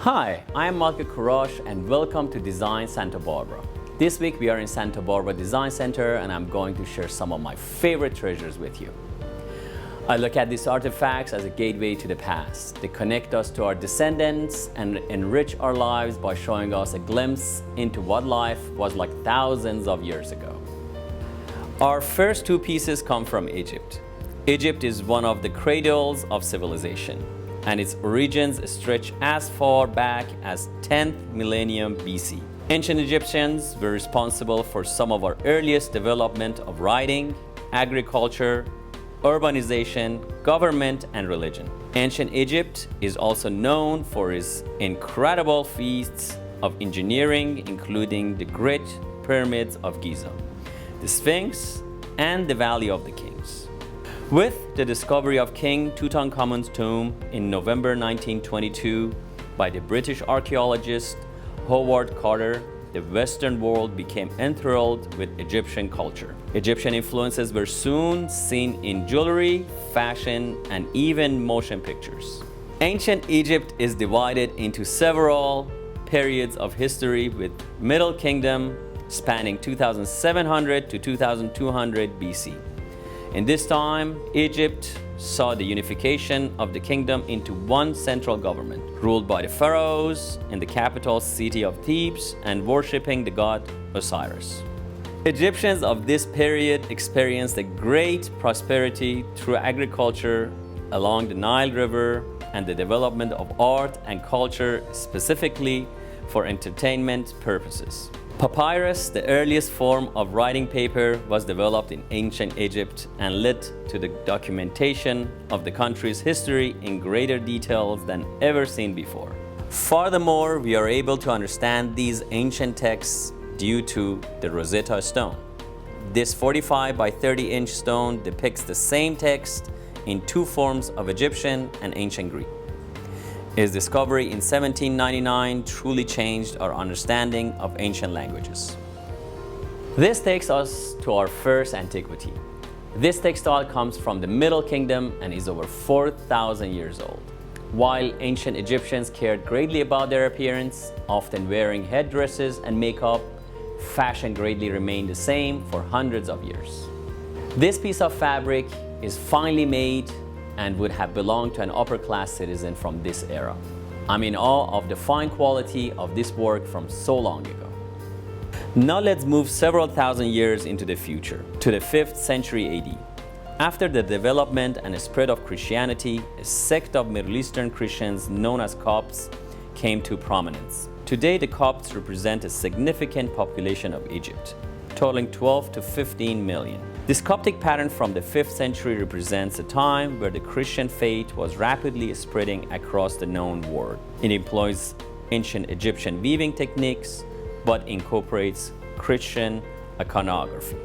Hi, I am Malka Kourosh and welcome to Design Santa Barbara. This week we are in Santa Barbara Design Center and I'm going to share some of my favorite treasures with you. I look at these artifacts as a gateway to the past. They connect us to our descendants and enrich our lives by showing us a glimpse into what life was like thousands of years ago. Our first two pieces come from Egypt. Egypt is one of the cradles of civilization, and its origins stretch as far back as 10th millennium BC. Ancient Egyptians were responsible for some of our earliest development of writing, agriculture, urbanization, government, and religion. Ancient Egypt is also known for its incredible feats of engineering, including the Great Pyramids of Giza, the Sphinx, and the Valley of the Kings. With the discovery of King Tutankhamun's tomb in November 1922 by the British archaeologist Howard Carter, the Western world became enthralled with Egyptian culture. Egyptian influences were soon seen in jewelry, fashion, and even motion pictures. Ancient Egypt is divided into several periods of history, with Middle Kingdom spanning 2700 to 2200 BC. In this time, Egypt saw the unification of the kingdom into one central government, ruled by the pharaohs in the capital city of Thebes and worshipping the god Osiris. Egyptians of this period experienced a great prosperity through agriculture along the Nile River and the development of art and culture specifically for entertainment purposes. Papyrus, the earliest form of writing paper, was developed in ancient Egypt and led to the documentation of the country's history in greater details than ever seen before. Furthermore, we are able to understand these ancient texts due to the Rosetta Stone. This 45 by 30-inch stone depicts the same text in two forms of Egyptian and ancient Greek. Its discovery in 1799 truly changed our understanding of ancient languages. This takes us to our first antiquity. This textile comes from the Middle Kingdom and is over 4,000 years old. While ancient Egyptians cared greatly about their appearance, often wearing headdresses and makeup, fashion greatly remained the same for hundreds of years. This piece of fabric is finely made and would have belonged to an upper-class citizen from this era. I'm in awe of the fine quality of this work from so long ago. Now let's move several thousand years into the future, to the 5th century AD. After the development and spread of Christianity, a sect of Middle Eastern Christians known as Copts came to prominence. Today, the Copts represent a significant population of Egypt, totaling 12 to 15 million. This Coptic pattern from the 5th century represents a time where the Christian faith was rapidly spreading across the known world. It employs ancient Egyptian weaving techniques, but incorporates Christian iconography.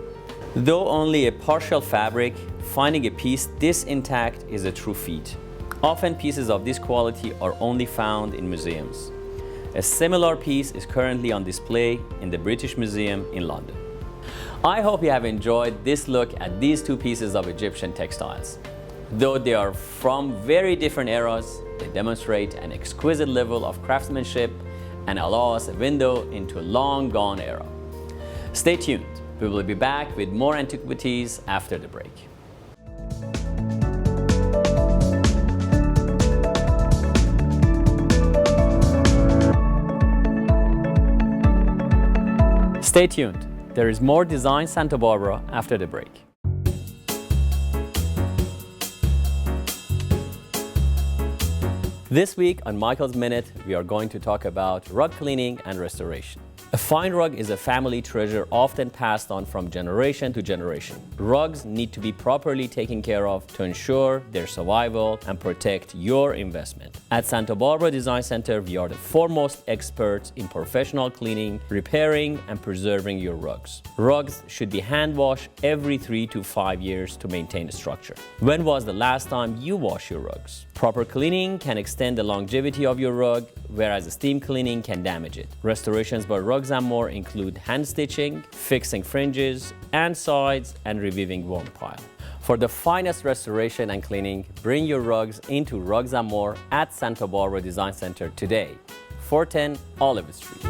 Though only a partial fabric, finding a piece this intact is a true feat. Often pieces of this quality are only found in museums. A similar piece is currently on display in the British Museum in London. I hope you have enjoyed this look at these two pieces of Egyptian textiles. Though they are from very different eras, they demonstrate an exquisite level of craftsmanship and allow us a window into a long-gone era. Stay tuned. We will be back with more antiquities after the break. Stay tuned. There is more Design Santa Barbara after the break. This week on Michael's Minute, we are going to talk about rug cleaning and restoration. A fine rug is a family treasure often passed on from generation to generation. Rugs need to be properly taken care of to ensure their survival and protect your investment. At Santa Barbara Design Center, we are the foremost experts in professional cleaning, repairing, and preserving your rugs. Rugs should be hand washed every 3 to 5 years to maintain structure. When was the last time you washed your rugs? Proper cleaning can extend the longevity of your rug, whereas steam cleaning can damage it. Restorations by Rugs & More include hand stitching, fixing fringes and sides, and reviewing worn pile. For the finest restoration and cleaning, bring your rugs into Rugs & More at Santa Barbara Design Center today. 410 Olive Street.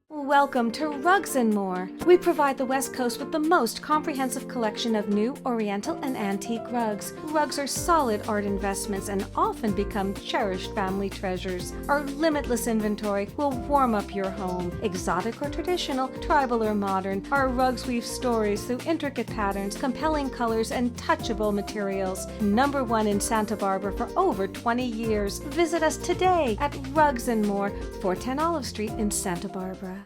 Welcome to Rugs & More. We provide the West Coast with the most comprehensive collection of new Oriental and antique rugs. Rugs are solid art investments and often become cherished family treasures. Our limitless inventory will warm up your home. Exotic or traditional, tribal or modern, our rugs weave stories through intricate patterns, compelling colors, and touchable materials. Number one in Santa Barbara for over 20 years. Visit us today at Rugs & More, 410 Olive Street in Santa Barbara.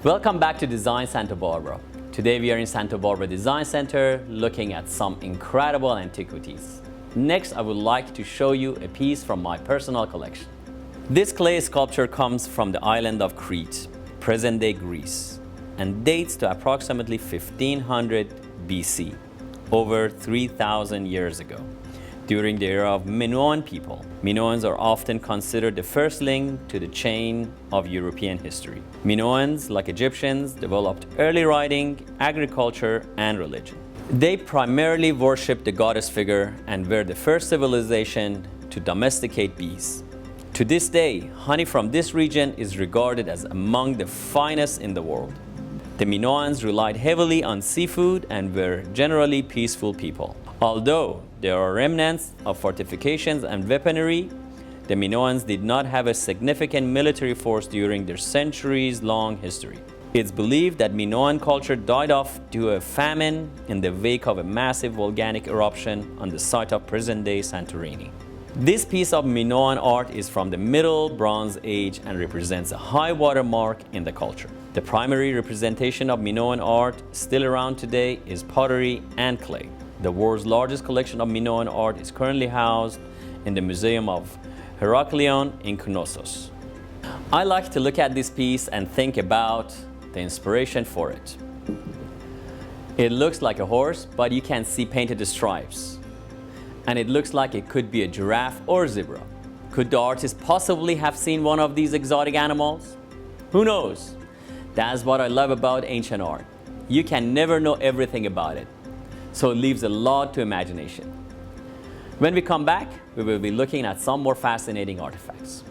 Welcome back to Design Santa Barbara. Today we are in Santa Barbara Design Center looking at some incredible antiquities. Next, I would like to show you a piece from my personal collection. This clay sculpture comes from the island of Crete, present-day Greece, and dates to approximately 1500 BC, over 3,000 years ago, during the era of Minoan people. Minoans are often considered the first link to the chain of European history. Minoans, like Egyptians, developed early writing, agriculture, and religion. They primarily worshipped the goddess figure and were the first civilization to domesticate bees. To this day, honey from this region is regarded as among the finest in the world. The Minoans relied heavily on seafood and were generally peaceful people. Although there are remnants of fortifications and weaponry, the Minoans did not have a significant military force during their centuries-long history. It's believed that Minoan culture died off due to a famine in the wake of a massive volcanic eruption on the site of present-day Santorini. This piece of Minoan art is from the Middle Bronze Age and represents a high water mark in the culture. The primary representation of Minoan art still around today is pottery and clay. The world's largest collection of Minoan art is currently housed in the Museum of Heraklion in Knossos. I like to look at this piece and think about the inspiration for it. It looks like a horse, but you can see painted stripes. And it looks like it could be a giraffe or zebra. Could the artist possibly have seen one of these exotic animals? Who knows? That's what I love about ancient art. You can never know everything about it, so it leaves a lot to imagination. When we come back, we will be looking at some more fascinating artifacts.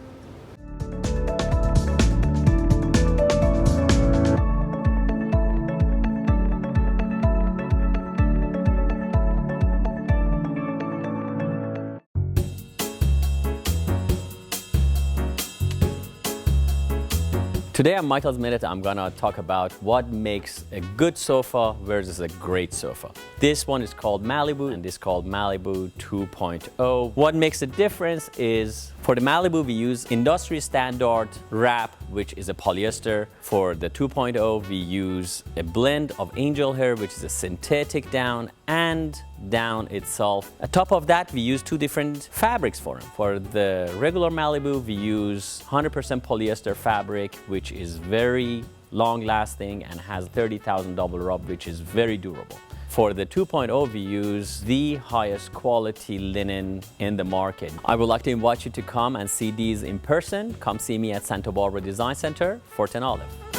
Today on Michael's Minute, I'm gonna talk about what makes a good sofa versus a great sofa. This one is called Malibu and this is called Malibu 2.0. What makes a difference is for the Malibu, we use industry standard wrap, which is a polyester. For the 2.0, we use a blend of angel hair, which is a synthetic down, and down itself. On top of that, we use two different fabrics for them. For the regular Malibu, we use 100% polyester fabric, which is very long lasting and has 30,000 double rub, which is very durable. For the 2.0, we use the highest quality linen in the market. I would like to invite you to come and see these in person. Come see me at Santa Barbara Design Center, 410 Olive.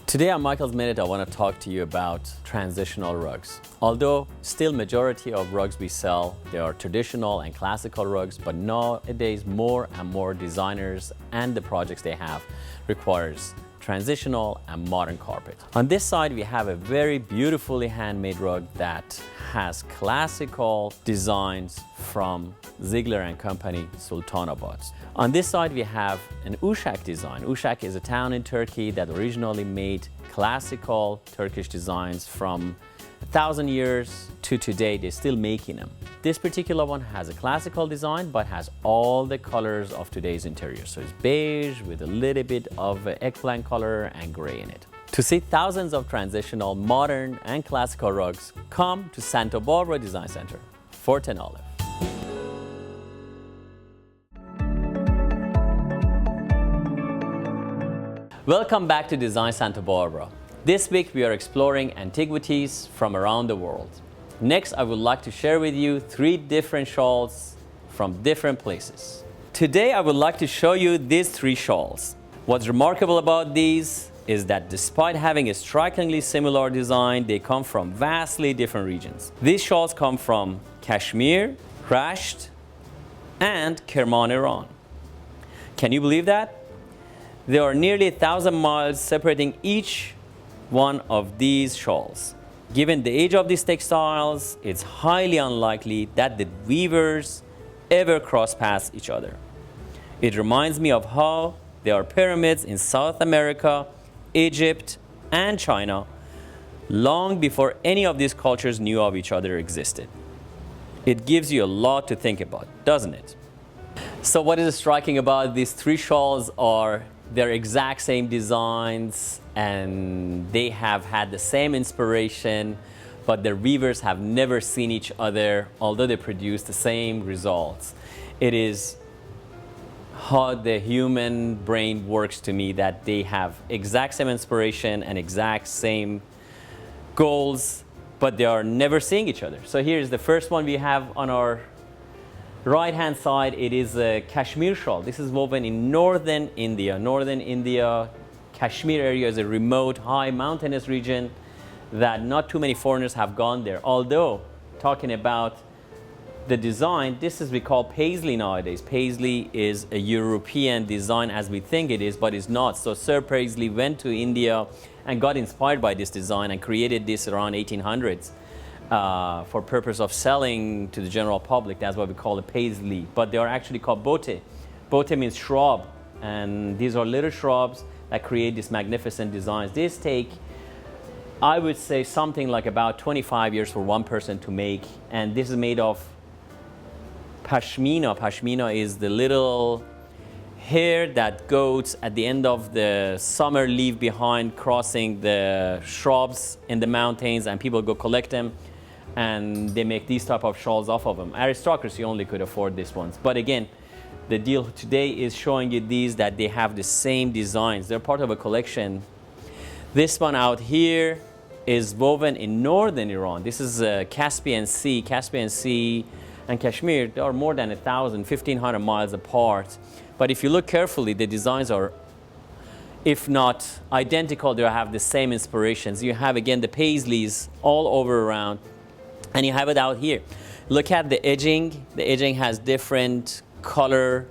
Today on Michael's Minute, I want to talk to you about transitional rugs. Although still majority of rugs we sell, they are traditional and classical rugs, but nowadays more and more designers and the projects they have requires transitional and modern carpet. On this side, we have a very beautifully handmade rug that has classical designs from Ziegler and Company, Sultanabad. On this side, we have an Uşak design. Uşak is a town in Turkey that originally made classical Turkish designs from 1,000 years to today, they're still making them. This particular one has a classical design, but has all the colors of today's interior. So it's beige with a little bit of eggplant color and gray in it. To see thousands of transitional, modern, and classical rugs, come to Santa Barbara Design Center, 410 Olive. Welcome back to Design Santa Barbara. This week we are exploring antiquities from around the world. Next, I would like to share with you 3 different shawls from different places. Today, I would like to show you these 3 shawls. What's remarkable about these is that despite having a strikingly similar design, they come from vastly different regions. These shawls come from Kashmir, Rasht, and Kerman, Iran. Can you believe that? There are nearly 1,000 miles separating each one of these shawls. Given the age of these textiles, it's highly unlikely that the weavers ever cross past each other. It reminds me of how there are pyramids in South America, Egypt, and China long before any of these cultures knew of each other existed. It gives you a lot to think about, doesn't it? So what is striking about these 3 shawls are their exact same designs, and they have had the same inspiration, but their weavers have never seen each other, although they produce the same results. It is how the human brain works to me, that they have exact same inspiration and exact same goals, but they are never seeing each other. So here's the first one we have on our right hand side. It is a Kashmir shawl. This is woven in northern India. Northern India, Kashmir area is a remote, high mountainous region that not too many foreigners have gone there. Although, talking about the design, this is we call paisley nowadays. Paisley is a European design as we think it is, but it's not. So Sir Paisley went to India and got inspired by this design and created this around 1800s. For purpose of selling to the general public. That's why we call it paisley, but they are actually called bote. Bote means shrub, and these are little shrubs that create these magnificent designs. These take, I would say, something like about 25 years for one person to make, and this is made of pashmina. Pashmina is the little hair that goats at the end of the summer leave behind crossing the shrubs in the mountains, and people go collect them, and they make these type of shawls off of them. Aristocracy only could afford these ones. But again, the deal today is showing you these, that they have the same designs. They're part of a collection. This one out here is woven in northern Iran. This is Caspian Sea. Caspian Sea and Kashmir, they are more than 1,500 miles apart. But if you look carefully, the designs are, if not identical, they have the same inspirations. You have, again, the paisleys all over around. And you have it out here. Look at the edging. The edging has different color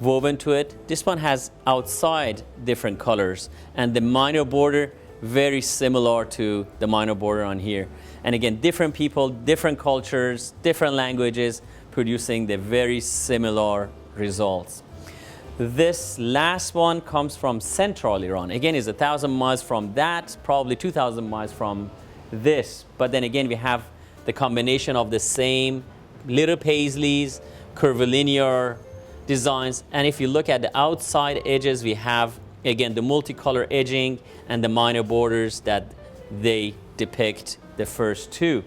woven to it. This one has outside different colors. And the minor border, very similar to the minor border on here. And again, different people, different cultures, different languages, producing the very similar results. This last one comes from central Iran. Again, it's 1,000 miles from that, probably 2,000 miles from this. But then again, we have the combination of the same little paisleys, curvilinear designs. And if you look at the outside edges, we have, again, the multicolor edging and the minor borders that they depict the first 2.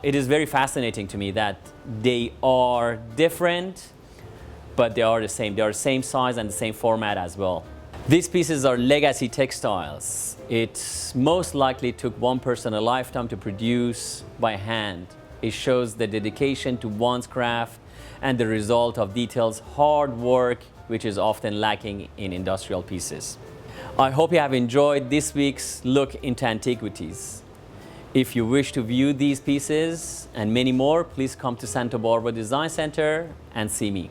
It is very fascinating to me that they are different, but they are the same. They are the same size and the same format as well. These pieces are legacy textiles. It most likely took one person a lifetime to produce by hand. It shows the dedication to one's craft and the result of details, hard work, which is often lacking in industrial pieces. I hope you have enjoyed this week's look into antiquities. If you wish to view these pieces and many more, please come to Santa Barbara Design Center and see me.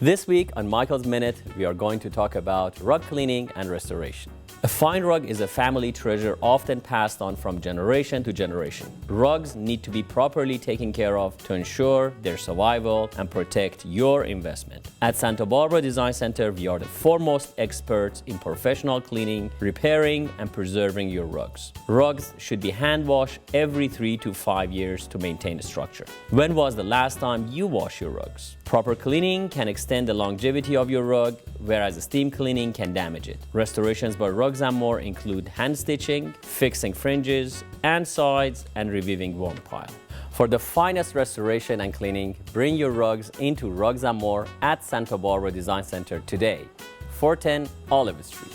This week on Michael's Minute, we are going to talk about rug cleaning and restoration. A fine rug is a family treasure often passed on from generation to generation. Rugs need to be properly taken care of to ensure their survival and protect your investment. At Santa Barbara Design Center, we are the foremost experts in professional cleaning, repairing, and preserving your rugs. Rugs should be hand washed every 3 to 5 years to maintain structure. When was the last time you washed your rugs? Proper cleaning can extend the longevity of your rug, whereas steam cleaning can damage it. Restorations by Rugs & More include hand stitching, fixing fringes and sides, and reviving worn pile. For the finest restoration and cleaning, bring your rugs into Rugs & More at Santa Barbara Design Center today, 410 Olive Street.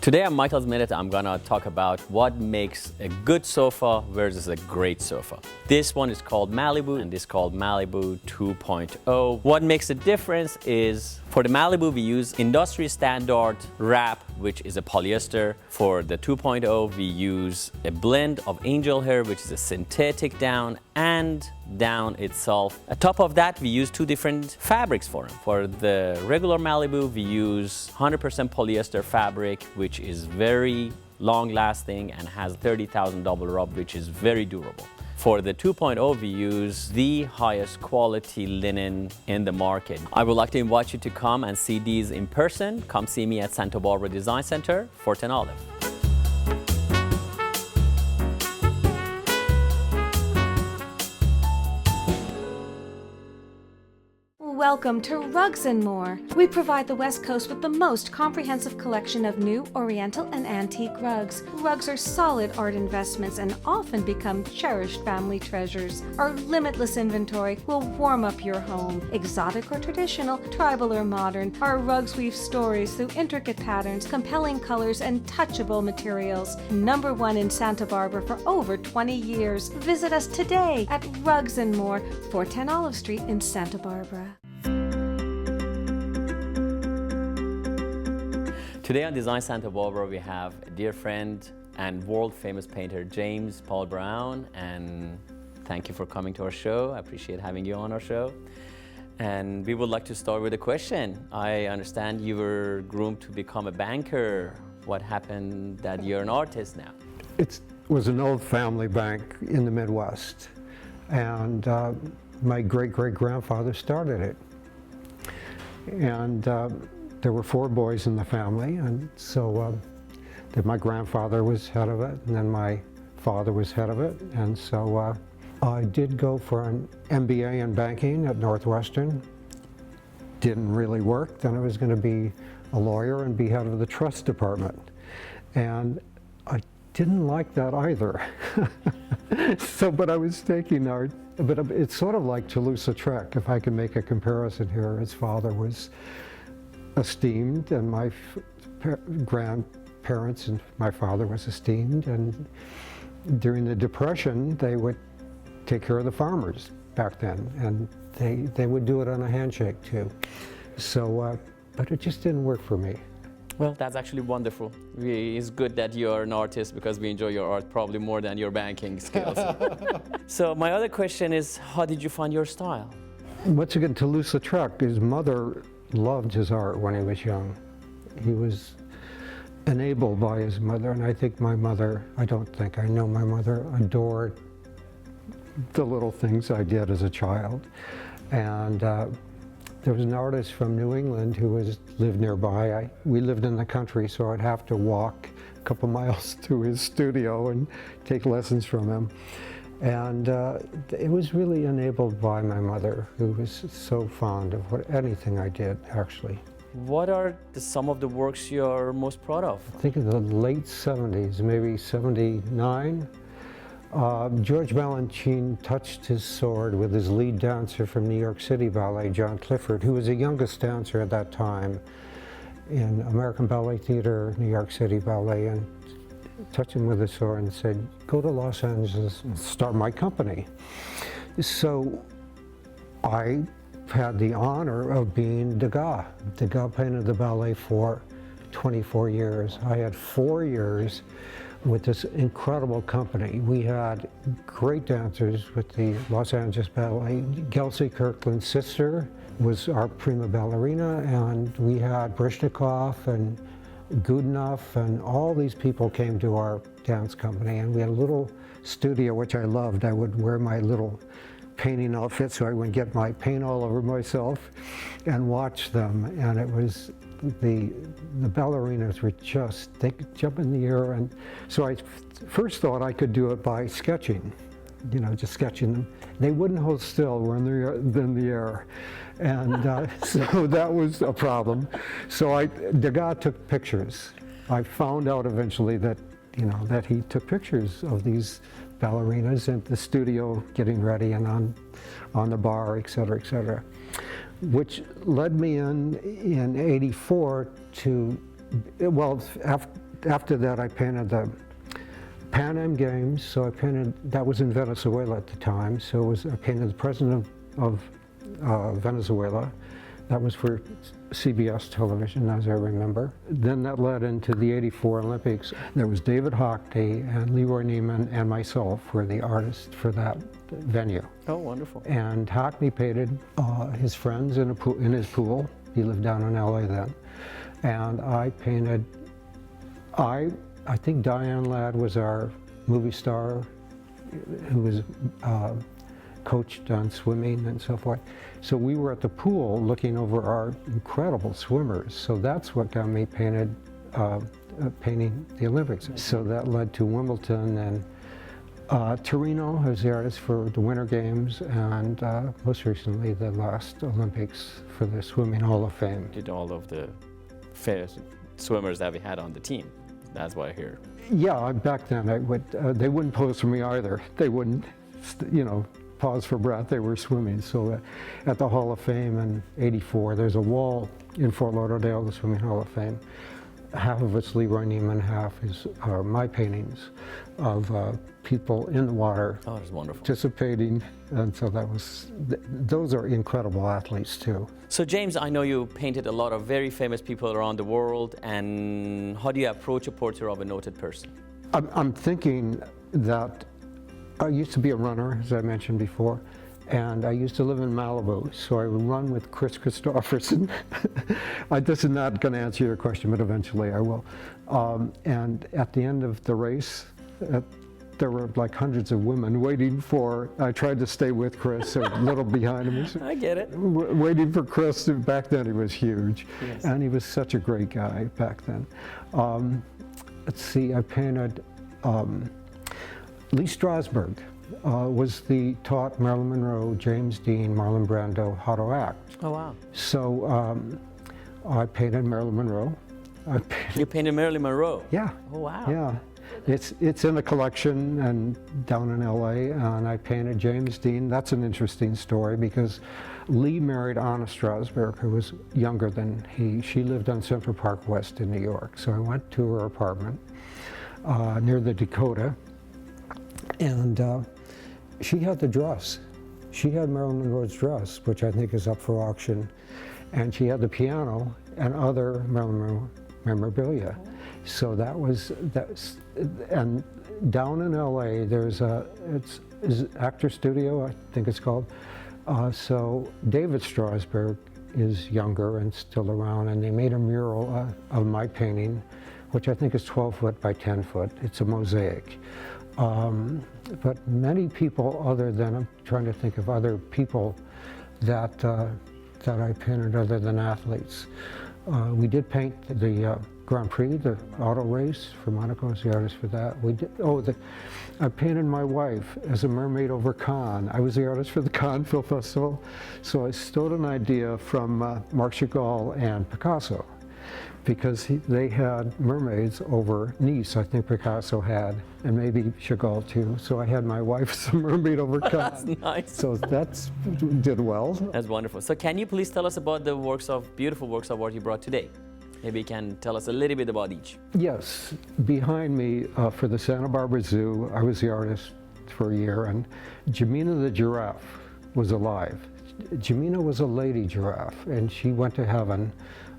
Today on Michael's Minute, I'm gonna talk about what makes a good sofa versus a great sofa. This one is called Malibu and this is called Malibu 2.0. What makes a difference is for the Malibu, we use industry standard wrap, which is a polyester. For the 2.0, we use a blend of angel hair, which is a synthetic down, and down itself. On top of that, we use 2 different fabrics for them. For the regular Malibu, we use 100% polyester fabric, which is very long lasting and has 30,000 double rub, which is very durable. For the 2.0, we use the highest quality linen in the market. I would like to invite you to come and see these in person. Come see me at Santa Barbara Design Center, 410 Olive. Welcome to Rugs & More. We provide the West Coast with the most comprehensive collection of new, oriental, and antique rugs. Rugs are solid art investments and often become cherished family treasures. Our limitless inventory will warm up your home. Exotic or traditional, tribal or modern, our rugs weave stories through intricate patterns, compelling colors, and touchable materials. #1 in Santa Barbara for over 20 years. Visit us today at Rugs & More, 410 Olive Street in Santa Barbara. Today on Design Santa Barbara, we have a dear friend and world-famous painter, James Paul Brown, and thank you for coming to our show. I appreciate having you on our show. And we would like to start with a question. I understand you were groomed to become a banker. What happened that you're an artist now? It was an old family bank in the Midwest, and my great-great-grandfather started it. And there were 4 boys in the family, and so then my grandfather was head of it, and then my father was head of it, and so I did go for an MBA in banking at Northwestern. Didn't really work. Then I was going to be a lawyer and be head of the trust department, and I didn't like that either. But I was taking art. But it's sort of like Toulouse-Lautrec, if I can make a comparison here. His father was esteemed, and my grandparents and my father was esteemed, and during the Depression they would take care of the farmers back then, and they would do it on a handshake too. So, but it just didn't work for me. Well, that's actually wonderful. It's good that you're an artist because we enjoy your art probably more than your banking skills. So my other question is, how did you find your style? Once again, Toulouse-Lautrec, his mother loved his art when he was young. He was enabled by his mother, and I think my mother, I know my mother adored the little things I did as a child. And there was an artist from New England who lived nearby. We lived in the country, so I'd have to walk a couple miles to his studio and take lessons from him. And it was really enabled by my mother, who was so fond of anything I did, actually. What are some of the works you're most proud of? I think in the late 70s, maybe 79, George Balanchine touched his sword with his lead dancer from New York City Ballet, John Clifford, who was the youngest dancer at that time in American Ballet Theater, New York City Ballet, and touched him with his sword and said, go to Los Angeles and start my company. So I had the honor of being Degas. Degas painted the ballet for 24 years. I had 4 years with this incredible company. We had great dancers with the Los Angeles Ballet. Kelsey Kirkland's sister was our prima ballerina, and we had Brishnikov and Goodenough, and all these people came to our dance company, and we had a little studio, which I loved. I would wear my little painting outfit so I wouldn't get my paint all over myself and watch them, and it was the ballerinas were just, they could jump in the air, and so I first thought I could do it by sketching, you know, just sketching them. They wouldn't hold still, we're in the air, and so that was a problem. So Degas took pictures. I found out eventually that, you know, that he took pictures of these ballerinas at the studio getting ready and on the bar, et cetera, which led me in '84 to, well, after that I painted the Pan Am Games, so I painted, that was in Venezuela at the time, so I painted the president of Venezuela. That was for CBS television, as I remember. Then that led into the '84 Olympics. There was David Hockney and Leroy Neiman and myself were the artists for that venue. Oh, wonderful. And Hockney painted his friends in his pool. He lived down in LA then. And I painted, I think Diane Ladd was our movie star who was coached on swimming and so forth. So we were at the pool looking over our incredible swimmers. So that's what got me painting the Olympics. So that led to Wimbledon and Torino as the artist for the Winter Games, and most recently the last Olympics for the Swimming Hall of Fame. Did all of the swimmers that we had on the team. That's why I hear. Yeah, back then they wouldn't pose for me either. They wouldn't, you know, pause for breath. They were swimming. So at the Hall of Fame in '84, there's a wall in Fort Lauderdale, the Swimming Hall of Fame. Half of it's Leroy Neiman, half are my paintings of people in the water. Oh, that's wonderful. Participating, and so those are incredible athletes too. So James, I know you painted a lot of very famous people around the world, and how do you approach a portrait of a noted person? I'm thinking that I used to be a runner, as I mentioned before, and I used to live in Malibu, so I would run with Chris Christopherson. This is not going to answer your question, but eventually I will. And at the end of the race, there were like hundreds of women waiting for, I tried to stay with Chris, so a little behind him. I get it. Waiting for Chris. Back then he was huge, yes. And he was such a great guy back then. Let's see, I painted Lee Strasberg. Taught Marilyn Monroe, James Dean, Marlon Brando how to act. Oh, wow. So I painted Marilyn Monroe. You painted Marilyn Monroe? Yeah. Oh, wow. Yeah. It's in a collection and down in LA, and I painted James Dean. That's an interesting story because Lee married Anna Strasberg, who was younger than he. She lived on Central Park West in New York. So I went to her apartment near the Dakota, and she had the dress. She had Marilyn Monroe's dress, which I think is up for auction, and she had the piano and other Marilyn Monroe memorabilia. So and down in LA, there's it's Actor Studio, I think it's called. So David Strasberg is younger and still around, and they made a mural of my painting, which I think is 12 foot by 10 foot. It's a mosaic. But many people other than, I'm trying to think of other people that I painted other than athletes. We did paint the Grand Prix, the auto race for Monaco. I was the artist for that. I painted my wife as a mermaid over Cannes. I was the artist for the Cannes Film Festival. So I stole an idea from Marc Chagall and Picasso. because they had mermaids over Nice, I think Picasso had, and maybe Chagall too. So I had my wife's mermaid over Cannes. That's nice. So that's did well. That's wonderful. So can you please tell us about the beautiful works of art you brought today? Maybe you can tell us a little bit about each. Yes, behind me for the Santa Barbara Zoo, I was the artist for a year, and Jemina the giraffe was alive. Jemina was a lady giraffe, and she went to heaven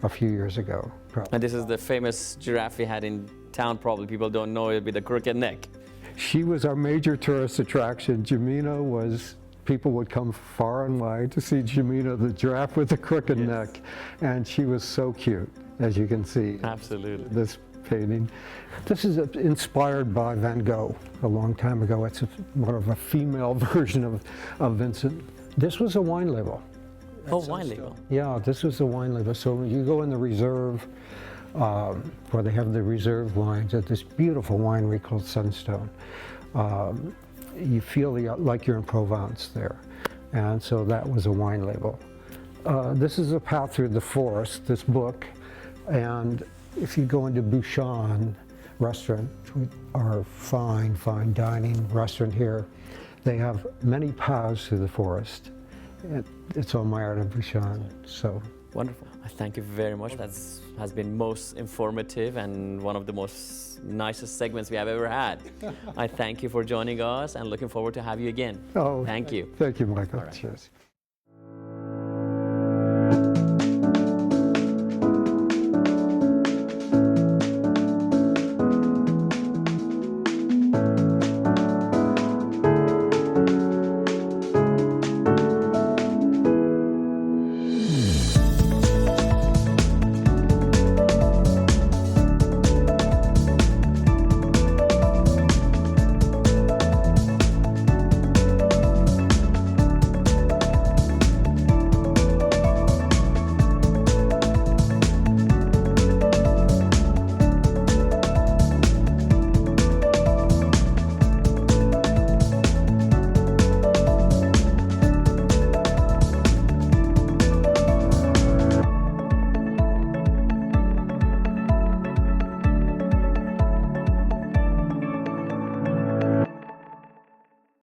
a few years ago. And this is the famous giraffe we had in town, probably people don't know it, with the crooked neck. She was our major tourist attraction. Jemina was, people would come far and wide to see Jemina the giraffe with the crooked neck, and she was so cute, as you can see. Absolutely. This painting. This is inspired by Van Gogh a long time ago. It's more of a female version of Vincent. This was a wine label. Oh, wine label. Yeah, this was a wine label. So when you go in the reserve, where they have the reserve wines at this beautiful winery called Sunstone, you feel like you're in Provence there. And so that was a wine label. This is a path through the forest, this book, and if you go into Bouchon restaurant, our fine dining restaurant here, they have many paths through the forest. It's on my art of Bouchon, so. Wonderful. I thank you very much. That has been most informative and one of the most nicest segments we have ever had. I thank you for joining us and looking forward to have you again. Oh, thank you. Thank you, Michael. All right. Cheers.